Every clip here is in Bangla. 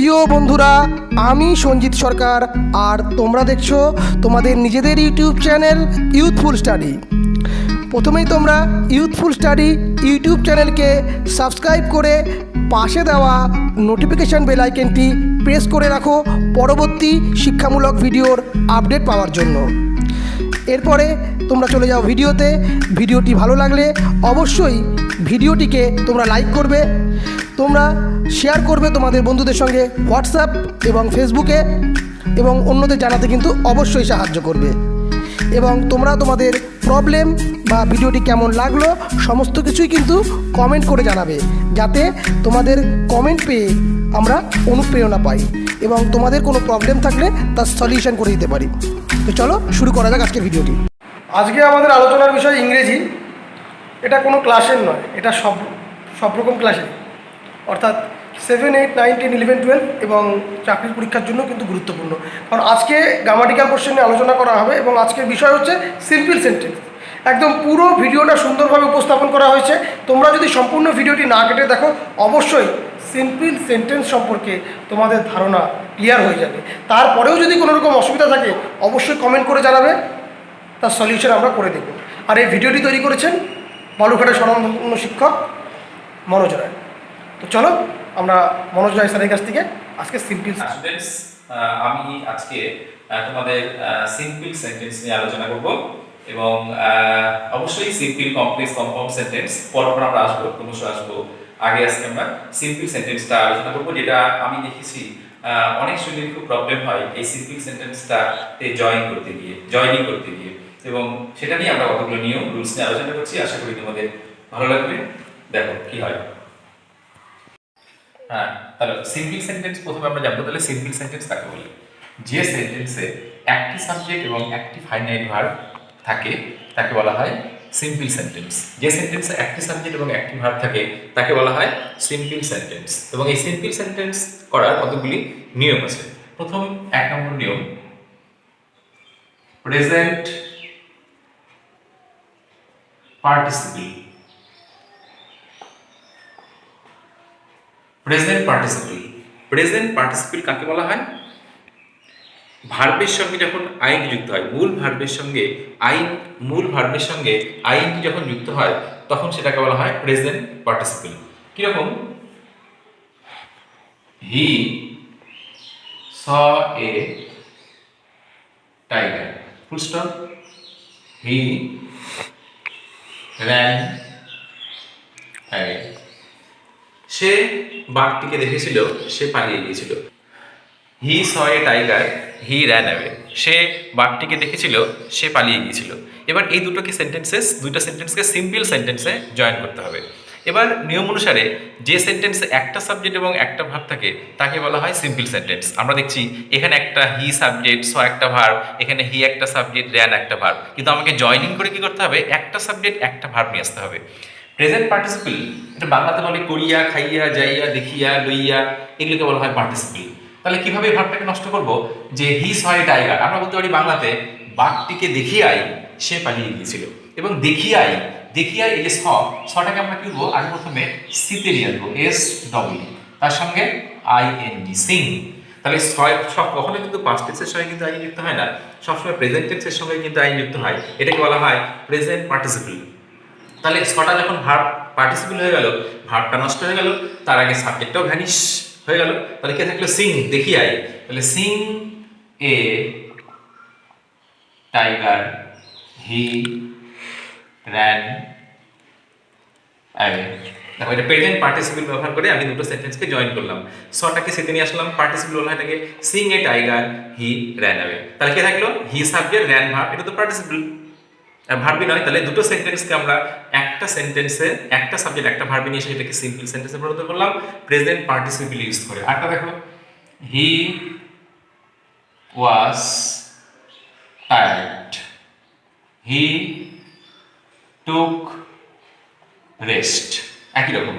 প্রিয় বন্ধুরা, আমি সঞ্জিত সরকার আর তোমরা দেখছো তোমাদের নিজেদের ইউটিউব চ্যানেল ইউথফুল স্টাডি। প্রথমেই তোমরা ইউথফুল স্টাডি ইউটিউব চ্যানেলকে সাবস্ক্রাইব করে পাশে দেওয়া নোটিফিকেশান বেল আইকনটি প্রেস করে রাখো পরবর্তী শিক্ষামূলক ভিডিওর আপডেট পাওয়ার জন্য। এরপরে তোমরা চলে যাও ভিডিওতে। ভিডিওটি ভালো লাগলে অবশ্যই ভিডিওটিকে তোমরা লাইক করবে, তোমরা শেয়ার করবে তোমাদের বন্ধুদের সঙ্গে হোয়াটসঅ্যাপ এবং ফেসবুকে, এবং অন্যদের জানাতে কিন্তু অবশ্যই সাহায্য করবে। এবং তোমরা তোমাদের প্রবলেম বা ভিডিওটি কেমন লাগলো সমস্ত কিছুই কিন্তু কমেন্ট করে জানাবে, যাতে তোমাদের কমেন্ট পেয়ে আমরা অনুপ্রেরণা পাই এবং তোমাদের কোনো প্রবলেম থাকলে তার সলিউশন করে দিতে পারি। তো চলো শুরু করা যাক আজকের ভিডিওটি। আজকে আমাদের আলোচনার বিষয় ইংরেজি। এটা কোনো ক্লাসের নয়, এটা সব রকম ক্লাসের, অর্থাৎ 7, 8, 9, 10, 11, 12 এবং চাকরির পরীক্ষার জন্য কিন্তু গুরুত্বপূর্ণ। কারণ আজকে গ্রামাটিক্যাল কোশ্চেন নিয়ে আলোচনা করা হবে এবং আজকের বিষয় হচ্ছে সিম্পল সেন্টেন্স। একদম পুরো ভিডিওটা সুন্দরভাবে উপস্থাপন করা হয়েছে। তোমরা যদি সম্পূর্ণ ভিডিওটি না কেটে দেখো, অবশ্যই সিম্পল সেন্টেন্স সম্পর্কে তোমাদের ধারণা ক্লিয়ার হয়ে যাবে। তারপরেও যদি কোনো রকম অসুবিধা থাকে অবশ্যই কমেন্ট করে জানাবে, তার সলিউশন আমরা করে দেব। আর এই ভিডিওটি তৈরি করেছেন বালুরঘাটের স্বনামধন্য শিক্ষক মনোজ রায়। তো চলো আমরা মনোজ রায় স্যারের কাছ থেকে আজকে সিম্পল স্টুডেন্টস, আমি আজকে তোমাদের সিম্পল সেন্টেন্স নিয়ে আলোচনা করব এবং অবশ্যই সিম্পল, কমপ্লেক্স, কম্পাউন্ড সেন্টেন্স পরপর আমরা আসবো, ক্রমশ আসবো। আগে আজকে আমরা সিম্পল সেন্টেন্সটা আলোচনা করবো, যেটা আমি দেখেছি অনেক স্টুডেন্টের খুব প্রবলেম হয় এই সিম্পল সেন্টেন্সটাতে জয়েনিং করতে গিয়ে, এবং সেটা নিয়ে আমরা কতগুলো নিয়ম, রুলস নিয়ে আলোচনা করছি। আশা করি তোমাদের ভালো লাগবে। দেখো কি হয়। হ্যাঁ, তাহলে সিম্পল সেন্টেন্স প্রথমে আমরা জানবো। তাহলে সিম্পল সেন্টেন্স কাকে বলে? যে সেন্টেন্সে একটি সাবজেক্ট এবং একটি ফাইনাইট ভার্ব থাকে তাকে বলা হয় সিম্পল সেন্টেন্স। যে সেন্টেন্সে একটি সাবজেক্ট এবং একটি ভার্ব থাকে তাকে বলা হয় সিম্পল সেন্টেন্স। এবং এই সিম্পল সেন্টেন্স করার কতগুলি নিয়ম আছে। প্রথম 1 নম্বর নিয়ম, প্রেজেন্ট পার্টিসিপল। প্রেজেন্ট পার্টিসিপল কাকে বলা হয়? ভার্বের সঙ্গে যখন আইন যুক্ত হয়, মূল ভার্বের সঙ্গে আইনটি যখন যুক্ত হয় তখন সেটাকে বলা হয় প্রেজেন্ট পার্টিসিপল। কিরকম? He saw a tiger, full stop. He ran away। সে বাঘটিকে দেখেছিল, সে পালিয়ে গিয়েছিল। He saw a tiger, he ran away. সে বাঘটিকে দেখেছিল, সে পালিয়ে গিয়েছিল। এবার এই দুটো সেন্টেন্সকে সিম্পল সেন্টেন্সে জয়েন করতে হবে। এবার নিয়ম অনুসারে যে সেন্টেন্সে একটা সাবজেক্ট এবং একটা ভার্ব থাকে তাকে বলা হয় সিম্পল সেন্টেন্স। আমরা দেখছি এখানে একটা হি সাবজেক্ট, স একটা ভার্ব, এখানে হি একটা সাবজেক্ট, র্যান একটা ভার্ব, কিন্তু আমাকে জয়েনিং করে কি করতে হবে? একটা সাবজেক্ট একটা ভার্ব নিয়ে আসতে হবে। প্রেজেন্ট পার্টিসিপল, এটা বাংলাতে বলে করিয়া, খাইয়া, যাইয়া, দেখিয়া, লইয়া, এগুলোকে বলা হয় পার্টিসিপল। তাহলে কিভাবে ভার্বটাকে নষ্ট করব? যে হি স এ টাইগার, আমরা বলতে পারি বাংলাতে বাঘটিকে দেখিয়াই সে পালিয়ে গিয়েছিল। এবং দেখিয়াই এই যে সটাকে আমরা কি করবো? আগে প্রথমে সিতে নিয়ে আসবো, এস ডব্লিউ, তার সঙ্গে আইএনজি, সিং। তাহলে সব কখনো কিন্তু পাস্ট টেন্সের সঙ্গে কিন্তু আইন যুক্ত হয় না, সবসময় প্রেজেন্ট টেন্সের সঙ্গে কিন্তু আইন যুক্ত হয়। এটাকে বলা হয় প্রেজেন্ট পার্টিসিপল। তাহলে সটা যখন ভার্ব পার্টিসিপল হয়ে গেল, ভার্বটা নষ্ট হয়ে গেল, তার আগে সাবজেক্টটাও ভ্যানিশ হয়ে গেল। তাহলে কে থাকলো? সিং, দেখিয়াই। তাহলে সিং এ টাইগার, হি ran away। দেখো, এটা প্রেজেন্ট পার্টিসিপল ব্যবহার করে আমি দুটো সেন্টেন্সকে জয়েন করলাম। সটাকে সেতে নিয়ে আসলাম, পার্টিসিপল বলা হয় এটাকে সিং এ টাইগার, হি ran away। তাহলে কে থাকলো? হি সাবজেক্ট, র্যান ভার্ব, এটা তো পার্টিসিপল, ভার্বই নয়। তাহলে দুটো সেন্টেন্সকে আমরা একটা সেন্টেন্সে একটা সাবজেক্ট একটা ভার্ব নিয়ে এসে এটাকে সিম্পল সেন্টেন্সে পরিণত করলাম প্রেজেন্ট পার্টিসিপল ইউজ করে। আরেকটা দেখো, হি was tired, he took rest. একই রকম,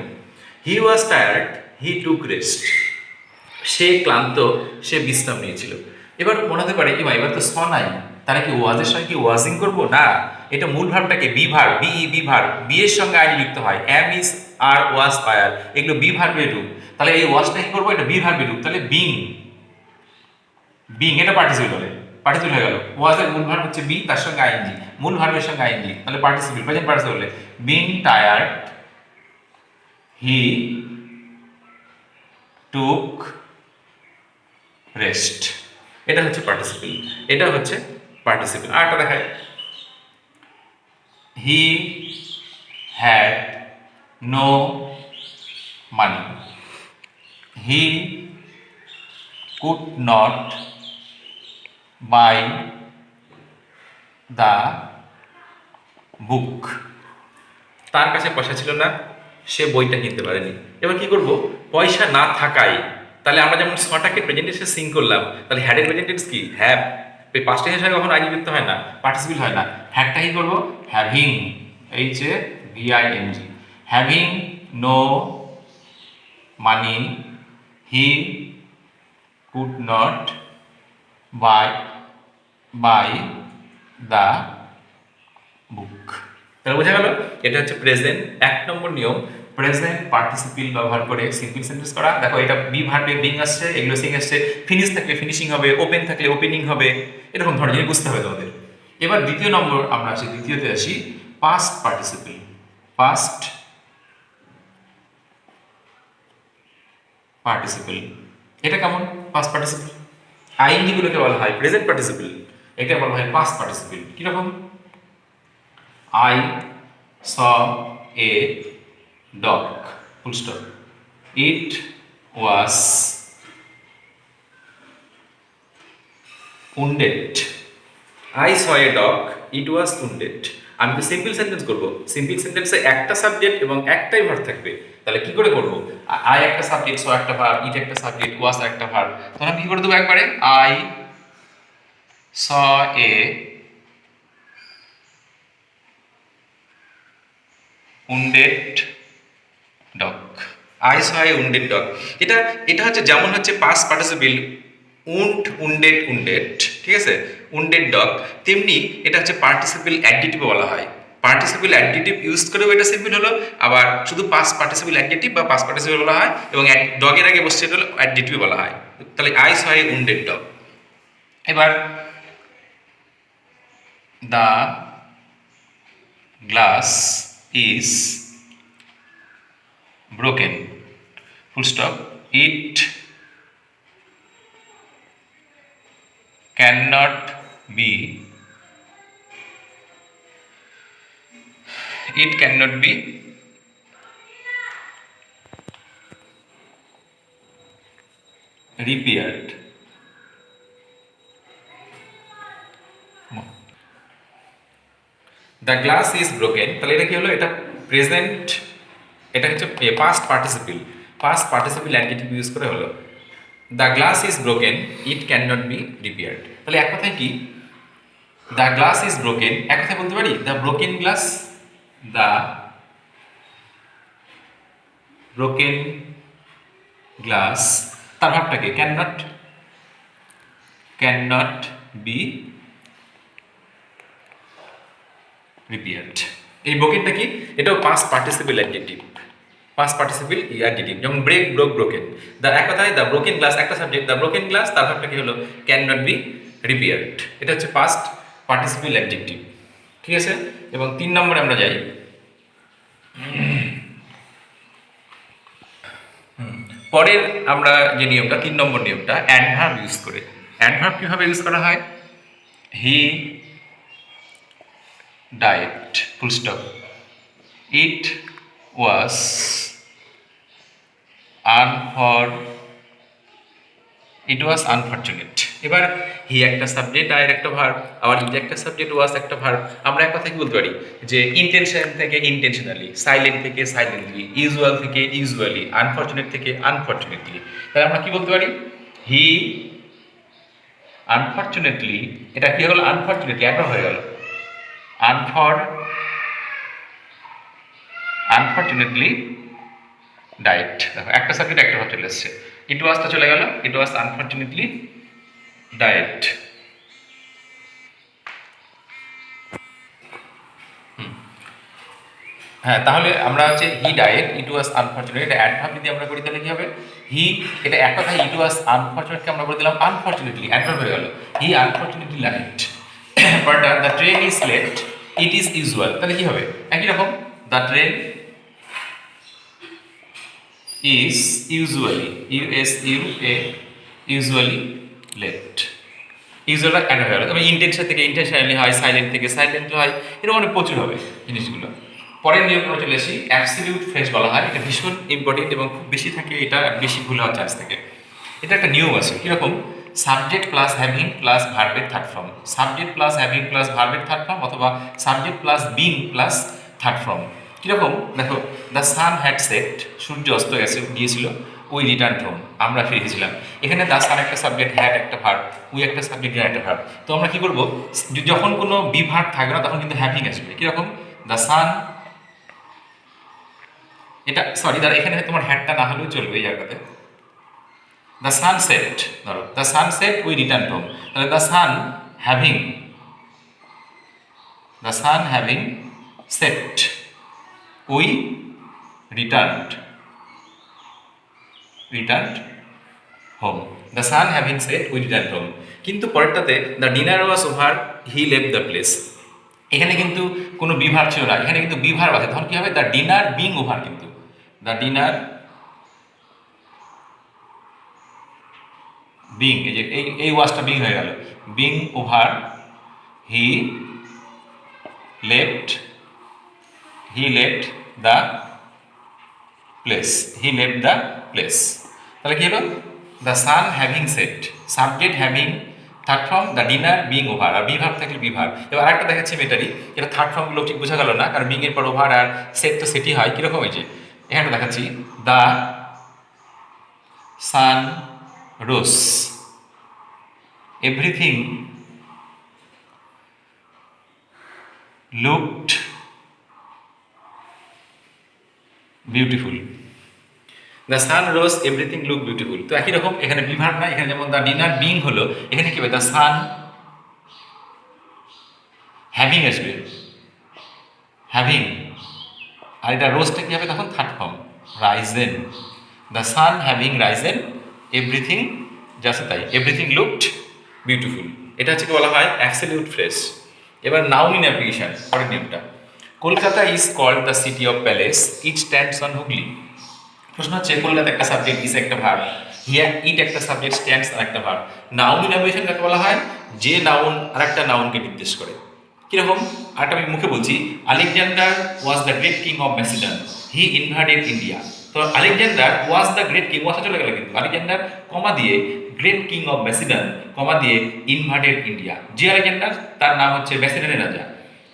হি was tired, he took rest. সে ক্লান্ত, সে বিশ্রাম নিয়েছিল। এবার মনে হতে পারে এবার তো স নাই, তারা কি ওয়াজের সঙ্গে কি ওয়াজিং করবো? না, এটা মূল ভার্বটাকে বি ভার্ব, বি এর সঙ্গে আইন যুক্ত হয়। এম ইজ আর ওয়াজ ফায়ার, এগুলো বি ভার্বের রূপ। তাহলে এই ওয়াজটা কি করবো, এটা বি ভার্বে রূপ, তাহলে বিং, বিং এটা পার্টিসিপল হলে পার্টিসিপল হয়ে গেল। ওয়াজের মূল ভার্ব হচ্ছে বি, তার সঙ্গে আইএনজি, মূল ভার্বের সঙ্গে আইএনজি, তাহলে পার্টিসিপল, প্রেজেন্ট পার্টিসিপল হলে being tired he took rest, এটা হচ্ছে পার্টিসিপল, এটা হচ্ছে পার্টিসিপল। আর একটা দেখায়, he had no money, he could not buy the book, তার কাছে পয়সা ছিল না, সে বইটা কিনতে পারেনি। এবার কি করব, পয়সা না থাকায়, তাহলে আমরা যেমন ছটাকে প্রেজেন্টেন্সে সিং করলাম, তাহলে হ্যাডের প্রেজেন্টেন্স কি হ্যাভ, পাস্ট টেন্সের সঙ্গে কখনো আইডি যুক্ত হয় না, পার্টিসিপল হয় না। হ্যাডটা কি করবো, হ্যাভিং, এই যে VING, having no money he could not buy the book. তাহলে বোঝা গেল, এটা হচ্ছে প্রেজেন্ট, 1 নম্বর নিয়ম, প্রেজেন্ট পার্টিসিপল ব্যবহার করে সিম্পল সেন্টেন্স করা। দেখো এটা বি ভার্বে বিং আসছে, এগুলো সিং আসছে, ফিনিশ থাকলে ফিনিশিং হবে, ওপেন থাকলে ওপেনিং হবে, এরকম ধরনের জিনিস বুঝতে হবে তোমাদের। এবার দ্বিতীয় নম্বর আমরা আসি, দ্বিতীয়তে আসি পাস্ট পার্টিসিপল। পাস্ট পার্টিসিপল এটা কেমন, পাস্ট পার্টিসিপল আইএনজি গুলোকে বলা হয় প্রেজেন্ট পার্টিসিপল, এটা বলা হয় পাস্ট পার্টিসিপল। কিরকম, I saw a dog, full stop. It was wounded. I saw a dog, it was wounded. আমি তো সিম্পল সেন্টেন্স করব, সিম্পল সেন্টেন্সে একটা সাবজেক্ট এবং একটাই ভার্ব থাকবে, তাহলে কি করে করব, আই একটা সাবজেক্ট, সো একটা ভার্ব, ইট একটা সাবজেক্ট, ওয়াজ একটা ভার্ব, তখন আমি কি করে দেবো একবারে, I saw a wounded dog, I saw a wounded dog। এটা এটা হচ্ছে যেমন হচ্ছে পাস্ট পার্টিসিপল wounded, ঠিক আছে, wounded dog, তেমনি এটা হচ্ছে পার্টিসিপল অ্যাডজেক্টিভ বলা হয়। পার্টিসিপল অ্যাডজেক্টিভ ইউজ করেও এটা সিম্পল হলো, আবার শুধু পাস্ট পার্টিসিপল অ্যাডজেক্টিভ বা পাস্ট পার্টিসিপল বলা হয়, এবং ডগের আগে বসছে এটা হলো অ্যাডজেক্টিভ বলা হয়। তাহলে I saw a wounded dog। এবার the glass is broken, full stop, it cannot be repaired। The glass is broken, তাহলে এটা কি হলো, এটা প্রেজেন্ট, এটা হচ্ছে পাস্ট পার্টিসিপল অ্যাডজেক্টিভ ইউজ করে হলো। The glass is broken, it can not be repaired. তাহলে এক কথায় কি, দ্য গ্লাস ইজ ব্রোকেন, এক কথায় বলতে পারি the broken glass, the broken glass, তার ভাবটাকে ক্যান নট বি রিপেয়ার্ড। এই ব্রোকেনটা কি, এটাও পাস্ট পার্টিসিপল অ্যাডজেক্টিভ, যেমন ব্রেক, ব্রোকেন। দ্য এক কথায় দ্য ব্রোকেন গ্লাস একটা সাবজেক্ট, দ্য ব্রোকেন গ্লাস, তার ভাবটা কি হলো, ক্যান নট বি রিপেয়ার্ড, এটা হচ্ছে পাস্ট পার্টিসিপল অ্যাডজেক্টিভ, ঠিক আছে। এবং 3 নম্বরে আমরা যাই, পরের আমরা যে নিয়মটা 3 নম্বর নিয়মটা অ্যাডভার্ব ইউজ করে। অ্যাডভার্ব কিভাবে ইউজ করা হয়, হি died, full stop, it was unfortunate। এবার হি একটা সাবজেক্ট, আর একটা ভার্ব, আবার ইট একটা সাবজেক্ট, ওয়াজ একটা ভার্ব। আমরা এক কথা কি বলতে পারি যে ইন্টেনশন থেকে ইন্টেনশনালি, সাইলেন্ট থেকে সাইলেন্টলি, ইউজুয়াল থেকে ইউজুয়ালি, আনফরচুনেট থেকে আনফরচুনেটলি। তাহলে আমরা কি বলতে পারি, হি আনফরচুনেটলি, এটা কি হলো, আনফরচুনেটলি একটা হয়ে গেল, আনফরচুনেটলি ডাইড। দেখো একটা সাবজেক্ট একটা ভাব চলে এসছে, ইট ওয়াজটা চলে গেল, ইট ওয়াজ আনফরচুনেটলি ডাইড। হ্যাঁ, তাহলে আমরা হচ্ছে he died, it was unfortunate, এটা অ্যাডভার্ব যদি আমরা করি তাহলে কি হবে? হি, এটা এক কথায় ইট ওয়াজ আনফরচুনেটকে আমরা করে দিলাম আনফরচুনেটলি, অ্যাডভার্ব হয়ে গেল। হি আনফরচুনেটলি লাইট, পরেরটা the train is late, it is usual, তাহলে কি হবে? একই রকম, the train is usually, usually late, ইউজুয়ালটা অ্যাড হয়ে গেল। তবে ইন্টেনশন থেকে ইন্টেনশনালি হয়, সাইলেন্ট থেকে সাইলেন্ট হয়, এরকম অনেক প্রচুর হবে জিনিসগুলো। পরের নিয়ম আমরা চলে আসি, অ্যাবসলিউট ফ্রেজ বলা হয়, এটা ভীষণ ইম্পর্টেন্ট এবং খুব বেশি থাকে, এটা বেশি ভুল হওয়ার চান্স থাকে। এটা একটা নিয়ম আছে, কীরকম? সাবজেক্ট প্লাস হ্যাভিং প্লাস ভার্বের third form, subject plus having plus ভার্বের থার্ড ফর্ম, অথবা subject plus being plus third form. কীরকম? দেখো, দ্য সান হ্যাড সেট, সূর্য অস্ত গিয়েছিল, উই রিটার্ন হোম, আমরা ফিরে এসেছিলাম। এখানে দ্য সান একটা সাবজেক্ট, হ্যাড একটা ভার্ব, উই একটা সাবজেক্ট, একটা ভার্ব। তো আমরা কী করবো, যখন কোনো বি ভার্ব থাকবে না তখন কিন্তু হ্যাভিং আসবে। কীরকম? দ্য সান, এটা সরি দাদা, এখানে তোমার হ্যাডটা না হলেও চলবে এই জায়গাটাতে। দ্য সান সেট, ধরো the sun set we return home, তাহলে the sun having, the sun having set we return home, the sun having set we return home. কিন্তু পরেরটাতে the dinner was over, he left the place, এখানে কিন্তু কোনো বিভার ছিল না, এখানে কিন্তু বিভার আছে। তখন কি হবে? দ্য ডিনার বিং ওভার, কিন্তু দ্য ডিনার বিং, এই যে এই ওয়াজটা বিং হয়ে গেল, being over, he left the place, তাহলে কি হলো? The sun having set, subject having, third form the dinner being over, আর বিভার থাকলে বিভার। এবার আরেকটা দেখাচ্ছি মেটারি, এটা থার্ড ফর্মগুলো ঠিক বোঝা গেল না, কারণ বিং এর পর ওভার আর সেট তো সেটই হয়। কীরকম হয়েছে এখানে দেখাচ্ছি, the sun rose, everything looked beautiful, the sun rose everything look beautiful. তো একই রকম এখানে বিভার না, এখানে যেমন দ্য ডিনার বিং হলো, এখানে কি হবে? দ্য সান হ্যাভিং আসবে, হ্যাভিং, আর এটা রোজটা কি হবে তখন? Third form, risen, the sun having risen everything, just তাই, এভরিথিং লুকড বিউটিফুল। এটা হচ্ছে কি বলা হয়? Absolute phrase. এবার নাউন ইন অ্যাপ্লিকেশন, পরের নিয়মটা, Kolkata is called the city of palace, it stands on Hooghly. প্রশ্ন হচ্ছে, কলকাতা একটা সাবজেক্ট, ইজ একটা ভার্ব, হিয়ার ইট একটা সাবজেক্ট, স্ট্যান্ডস আর একটা ভার্ব। নাউন ইন অ্যাপ্লিকেশন কাকে বলা হয়? যে নাউন আর একটা নাউনকে নির্দেশ করে। কীরকম? আরেকটা আমি মুখে বলছি, Alexander was the great king of Macedon, he invaded India. তো Alexander was the great king, ওয়াজটা চলে গেল, কিন্তু আলেকজান্ডার কমা দিয়ে great king of Macedon comma দিয়ে ইনভাডেড ইন্ডিয়া, যে আলেকজান্ডার তার নাম হচ্ছে ম্যাসিডনের রাজা,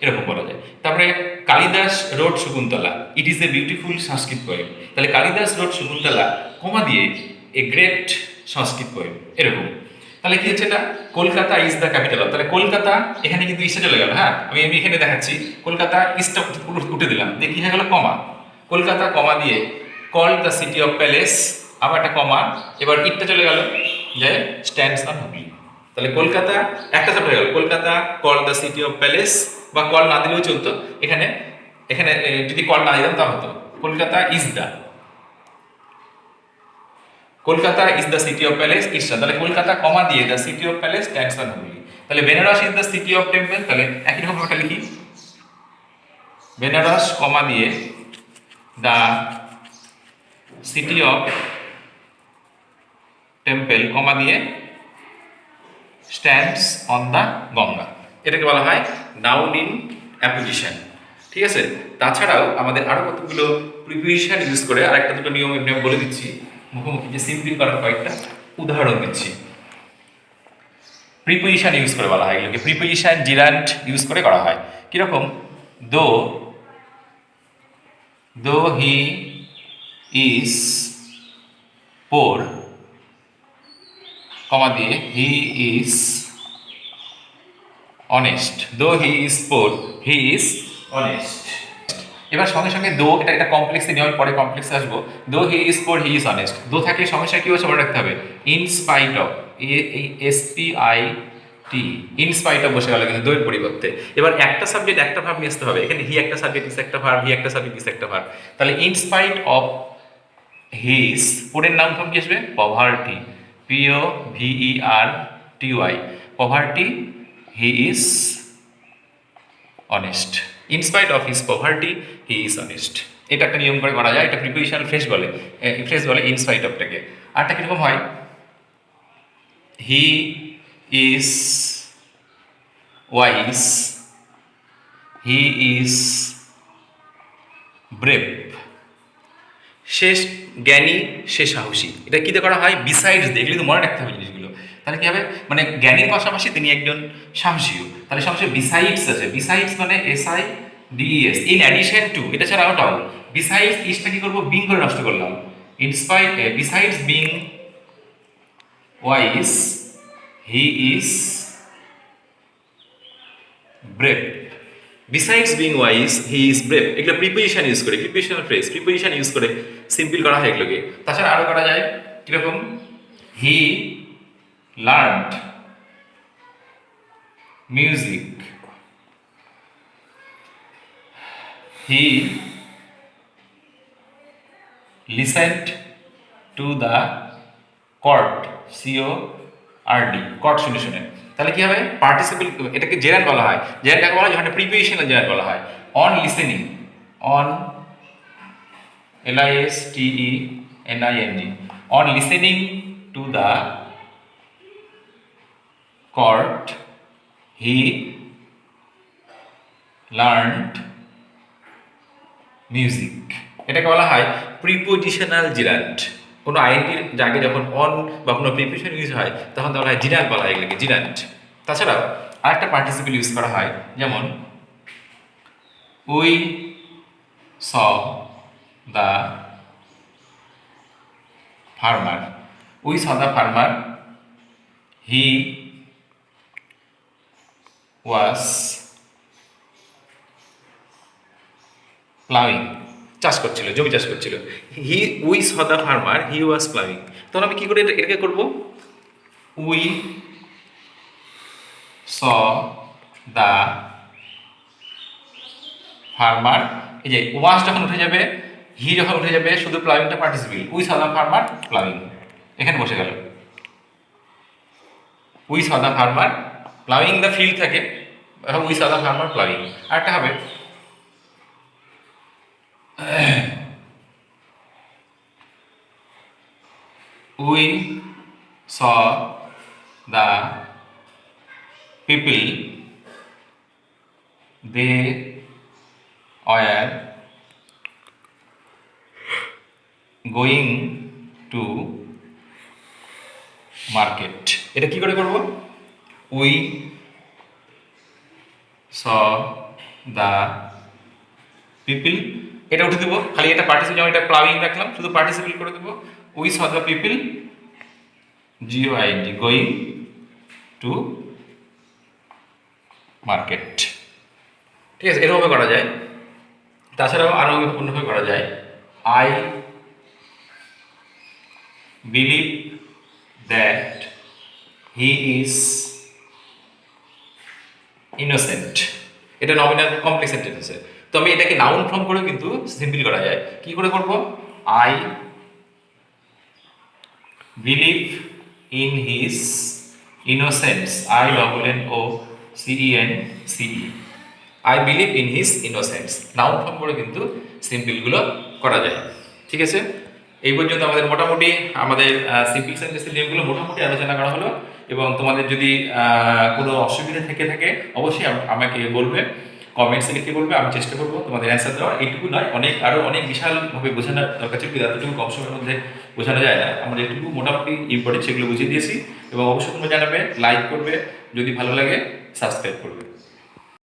এরকম বলা যায়। তারপরে Kalidas road Shakuntala, it is a beautiful Sanskrit poem, তাহলে কালিদাস রোড শকুন্তলা কমা দিয়ে এ গ্রেট সংস্কৃত পোয়েম, এরকম। তাহলে কি হচ্ছে এটা? Kolkata is the capital of, তাহলে কলকাতা এখানে কিন্তু ইসে চলে গেল। হ্যাঁ, আমি এখানে দেখাচ্ছি, কলকাতা ইসটা উঠে দিলাম, দিয়ে কি হয়ে গেল? কমা, কলকাতা কমা দিয়ে called the city of palace, আবার একটা কমা, এবার ইটটা চলে গেল, যে স্ট্যান্ডস অন হুগলি। তাহলে কলকাতা একটা শব্দ হয়ে গেল, Kolkata called the city of palace, বা কল না দিলেও চলতো, এখানে এখানে যদি কল না দিতাম তা হতো Kolkata is the, Kolkata is the city of palace, it's, তাহলে কলকাতা কমা দিয়ে the city of palace stands on Hooghly. তাহলে Benares is the city of temple, তাহলে একই রকম একটা লিখি, বেনারস কমা দিয়ে the city of temple comma দিয়ে স্ট্যান্ডস অন দ্য গঙ্গা। এটাকে বলা হয় নাউন ইন অ্যাপ্লিকেশন। ঠিক আছে, তাছাড়াও আমাদের আরো কতগুলো প্রিপোজিশন ইউজ করে আরেকটা দুটো নিয়ম এমনি বলে দিচ্ছি মুখোমুখি, যে সিম্পল করার কয়েকটা উদাহরণ দিচ্ছি। প্রিপোজিশন ইউজ করে বলা হয় এগুলোকে, প্রিপোজিশন জিরান্ট ইউজ করে করা হয়। কিরকম? দো হি ইজ পোর কমা দিয়ে হি ইজ অনেস্ট, দো he is poor he is honest. এবার সঙ্গে সঙ্গে দো, এটা কমপ্লেক্সে নিয়ে পরে কমপ্লেক্সে আসবো। দো he is poor he is honest, দো থাকলে সমস্যা কি হচ্ছে মনে রাখতে হবে, ইন স্পাইট অফ, এই SPI T, in spite of বসে গেল কিন্তু দইয়ের পরিবর্তে। এবার একটা সাবজেক্ট একটা ভার্ব নিয়ে আসতে হবে, এখানে হি একটা সাবজেক্ট ইস একটা ভার্ব, হি একটা সাবজেক্ট ইস একটা ভার্ব, তাহলে ইন স্পাইট অফ হিজ পরের নাউন ফর্ম কি আসবে? Poverty, P O V E R T Y, poverty he is honest, in spite of his poverty he is honest. এটা একটা নিয়ম করে করা যায়, এটা প্রিপোজিশনাল ফ্রেজ বলে, ইন স্পাইট অফটাকে। আরটা কিরকম হয়? He is wise, he is brave, সে জ্ঞানী, সে সাহসী। এটা কীতে করা হয়? বিসাইডস দিয়ে, এগুলো তো মনে রাখতে হবে জিনিসগুলো। তাহলে কী হবে? মানে জ্ঞানীর পাশাপাশি তিনি একজন সাহসীও, তাহলে সবসময় বিসাইডস আছে। বিসাইডস মানে SI DS, in addition to, এটা ছাড়া ওটাও। বিসাইডস ইসটা কী করবো? বিং করে নষ্ট করলাম। In spite besides being wise he is brave, besides being wise he is brave, এগুলো প্রিপোজিশন ইউজ করে, প্রিপোজিশনাল ফ্রেজ, প্রিপোজিশন ইউজ করে সিম্পল করা হয় এগুলোকে। তাছাড়া আরও করা যায় কীরকম? He learned music, he listened to the chord, C O R D, chord শুনে শুনে। তাহলে কি হবে? পার্টিসিপেল, এটাকে জেরান বলা হয়। জেরানটাকে বলা হয় যেখানে প্রিপোজিশনাল জেরান বলা হয়। On listening, on LISTENING, on listening to the court he learned music, এটাকে বলা হয় প্রিপোজিশনাল জিরান্ট। কোনো আইনটির আগে যখন অন বা কোনো প্রিপোজিশন ইউজ হয় তখন বলা হয় জিরান্ট বলা হয় এগুলোকে, জিরান্ট। তাছাড়াও আরেকটা পার্টিসিপল ইউজ করা হয়, যেমন we saw the farmer, we saw the farmer he was ploughing, চাষ করছিল, জমি চাষ করছিল। We saw the farmer he was ploughing, তখন আমি কি করে এটাকে করবো? উই স দ্য ফার্মার, এই যে ওয়াজ যখন উঠে যাবে, হি যখন উঠে যাবে, শুধু প্লাউইংটা participle, we saw the farmer ploughing, এখানে বসে গেল। We saw the farmer ploughing the field থাকে, we saw the farmer ploughing. আরেকটা হবে we saw the people, they were going to market, এটা কি করে করব? we saw the people, এটা উঠে দেবো, খালি এটা পার্টিসিপল, যেমন এটা প্লাউইং রাখলাম, শুধু পার্টিসিপল করে দেবো, we saw the people GOING going to market. ঠিক আছে, এরকমভাবে করা যায়। তাছাড়াও আরও অন্যভাবে করা যায়, I believe that he is innocent, এটা নমিনাল কমপ্লেক্স সেন্টেন্স আছে। তো আমি এটাকে নাউন ফর্ম করে কিন্তু সিম্পল করা যায়। কি করে করব? I believe in his innocence, INNOCENCE, I believe in his innocence, noun form করে কিন্তু সিম্পলগুলো করা যায়। ঠিক আছে, এই পর্যন্ত আমাদের মোটামুটি আমাদের সিম্পল সেন্টেন্সের নিয়মগুলো মোটামুটি আলোচনা করা হলো। এবং তোমাদের যদি কোনো অসুবিধা থেকে থাকে অবশ্যই আমাকে বলবে, কমেন্টসে লিখে বলবে, আমি চেষ্টা করবো তোমাদের অ্যান্সার দেওয়ার। এইটুকু নয়, আরও অনেক বিশালভাবে বোঝানোর দরকার ছিল, এতটুকু কম সময়ের মধ্যে বোঝানো যায় না। আমরা এটুকু মোটামুটি ইম্পর্টেন্ট সেগুলো বুঝিয়ে দিয়েছি। এবং অবশ্যই তোমরা জানাবে, লাইক করবে, যদি ভালো লাগে সাবস্ক্রাইব করবে।